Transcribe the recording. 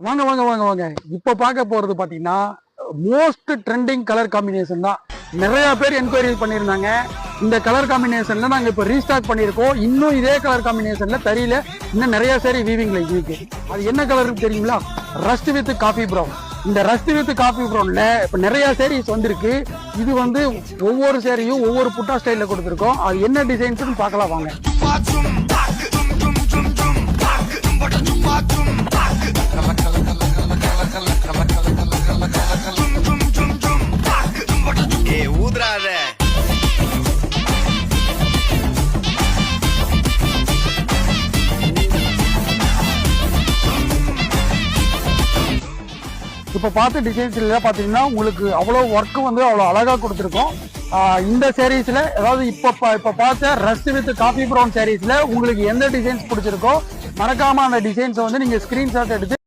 வாங்க வாங்க வாங்க வாங்க இப்ப பார்க்க போறது பாத்தீங்கன்னா மோஸ்ட் ட்ரெண்டிங் கலர் காம்பினேஷன் தான். நிறைய பேர் என்கொயரி பண்ணியிருந்தாங்க. இந்த கலர் காம்பினேஷன்ல நாங்க இப்ப ரீஸ்டாக் பண்ணியிருக்கோம். இன்னும் இதே கலர் காம்பினேஷன்ல தெரியல, இன்னும் நிறைய சேரி வீவிங்ல இருக்கு. அது என்ன கலர் தெரியுங்களா? Rust with coffee brown. இந்த ரஸ்ட் வித் காஃபி ப்ரௌன்ல இப்ப நிறைய சேரீஸ் வந்திருக்கு. இது வந்து ஒவ்வொரு சேரியும் ஒவ்வொரு புட்டா ஸ்டைல்ல கொடுத்துருக்கோம். அது என்ன டிசைன்ஸ் பார்க்கலாம் வாங்க. இப்ப பார்த்த டிசைன்ஸ்ல பாத்தீங்கன்னா உங்களுக்கு அவ்வளவு ஒர்க் வந்து அவ்வளவு அழகா கொடுத்துருக்கோம். இந்த சாரீஸ்ல அதாவது இப்ப பார்த்த ரஸ்ட் வித் காஃபி ப்ரௌன் சாரீஸ்ல உங்களுக்கு எந்த டிசைன்ஸ் பிடிச்சிருக்கோ மறக்காம அந்த டிசைன்ஸ் வந்து நீங்க ஸ்கிரீன்ஷாட் எடுத்து